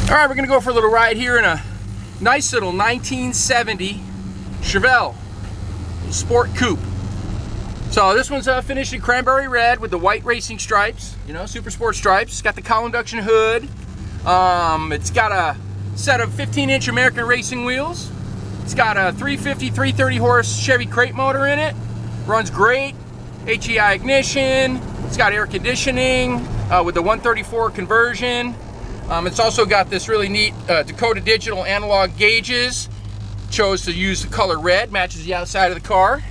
All right, we're gonna go for a little ride here in a nice little 1970 Chevelle sport coupe. So this one's finished in cranberry red with the white racing stripes, you know, super sport stripes. It's got the Cowl Induction hood. It's got a set of 15-inch American racing wheels. It's got a 350, 330 horse Chevy crate motor in it. Runs great. HEI ignition. It's got air conditioning with the 134 conversion. It's also got this really neat Dakota Digital analog gauges. Chose to use the color red, matches the outside of the car.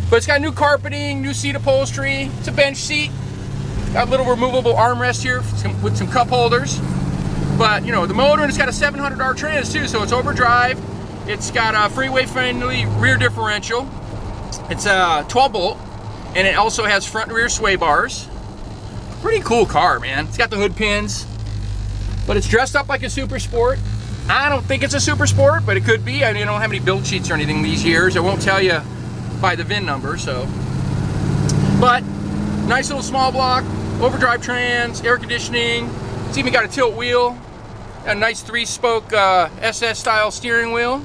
But it's got new carpeting, new seat upholstery. It's a bench seat. Got a little removable armrest here with some cup holders. But you know, the motor, and it's got a 700R trans too, so it's overdrive. It's got a freeway friendly rear differential. It's a 12 bolt, and it also has front and rear sway bars. Pretty cool car, man. It's got the hood pins. But it's dressed up like a super sport. I don't think it's a super sport, but it could be. I mean, I don't have any build sheets or anything these years. I won't tell you by the VIN number, so. But nice little small block, overdrive trans, air conditioning. It's even got a tilt wheel, a nice 3-spoke SS style steering wheel.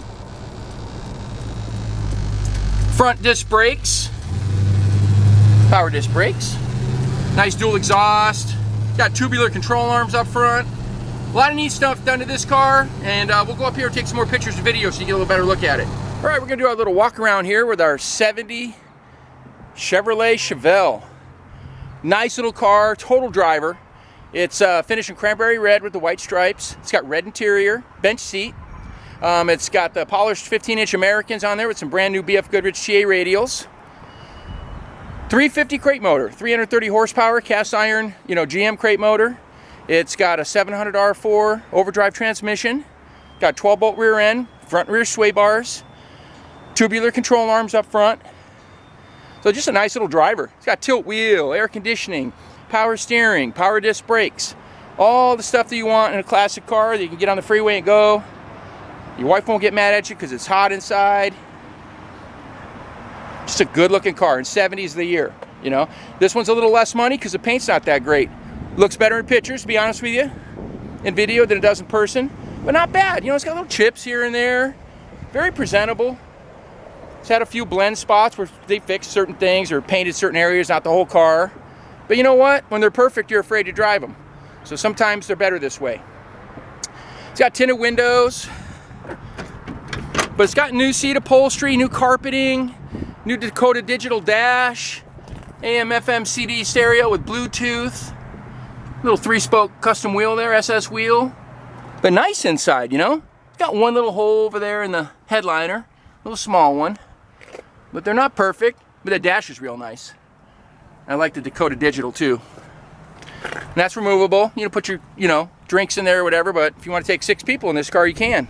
Front disc brakes, power disc brakes. Nice dual exhaust. Got tubular control arms up front. A lot of neat stuff done to this car, and we'll go up here and take some more pictures and videos so you get a little better look at it. All right, we're gonna do our little walk around here with our 70 Chevrolet Chevelle. Nice little car, total driver. It's finished in cranberry red with the white stripes. It's got red interior, bench seat. It's got the polished 15-inch Americans on there with some brand new BF Goodrich TA radials. 350 crate motor, 330 horsepower, cast iron, you know, GM crate motor. It's got a 700R4 overdrive transmission, got 12-bolt rear end, front and rear sway bars, tubular control arms up front. So just a nice little driver. It's got tilt wheel, air conditioning, power steering, power disc brakes, all the stuff that you want in a classic car that you can get on the freeway and go. Your wife won't get mad at you because it's hot inside. Just a good looking car, and 70's the year, you know. This one's a little less money because the paint's not that great. Looks better in pictures, to be honest with you, in video than it does in person, but not bad. You know, it's got little chips here and there. Very presentable. It's had a few blend spots where they fixed certain things or painted certain areas, not the whole car. But you know what? When they're perfect, you're afraid to drive them. So sometimes they're better this way. It's got tinted windows, but it's got new seat upholstery, new carpeting, new Dakota Digital dash, AM FM CD stereo with Bluetooth. Little 3-spoke custom wheel there, SS wheel. But nice inside, you know? It's got one little hole over there in the headliner, little small one. But they're not perfect, but the dash is real nice. I like the Dakota Digital too. And that's removable. You know, put your, you know, drinks in there or whatever, but if you want to take 6 people in this car, you can.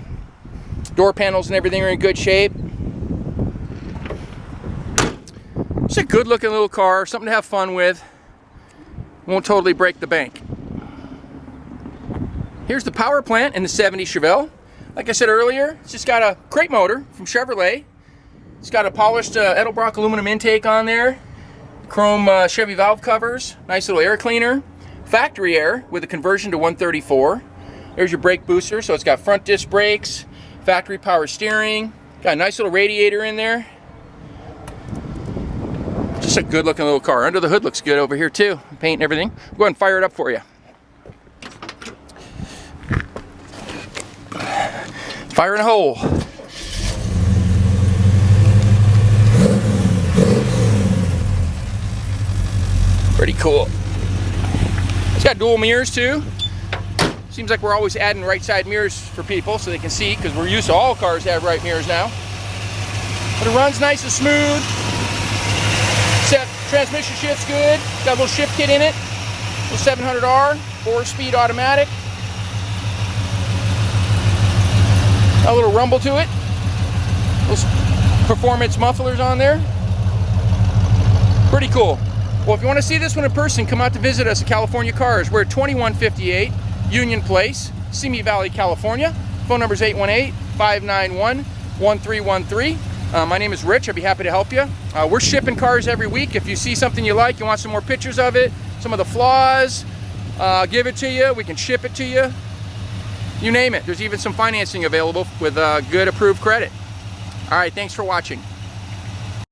Door panels and everything are in good shape. It's a good looking little car, something to have fun with. Won't totally break the bank. Here's the power plant in the 70 Chevelle. Like I said earlier, it's just got a crate motor from Chevrolet. It's got a polished Edelbrock aluminum intake on there. Chrome Chevy valve covers. Nice little air cleaner. Factory air with a conversion to 134. There's your brake booster. So it's got front disc brakes, factory power steering. Got a nice little radiator in there. Just a good looking little car. Under the hood looks good over here too. Paint and everything. I'll go ahead and fire it up for you. Fire in a hole. Pretty cool. It's got dual mirrors too. Seems like we're always adding right side mirrors for people so they can see, because we're used to all cars have right mirrors now. But it runs nice and smooth. Transmission shift's good. Got a little shift kit in it. Little 700R, 4-speed automatic. Got a little rumble to it. Little performance mufflers on there. Pretty cool. Well, if you want to see this one in person, come out to visit us at California Cars. We're at 2158 Union Place, Simi Valley, California. Phone number is 818-591-1313. My name is Rich. I'd be happy to help you. We're shipping cars every week. If you see something you like, you want some more pictures of it, some of the flaws, give it to you. We can ship it to you. You name it. There's even some financing available with good approved credit. All right, thanks for watching.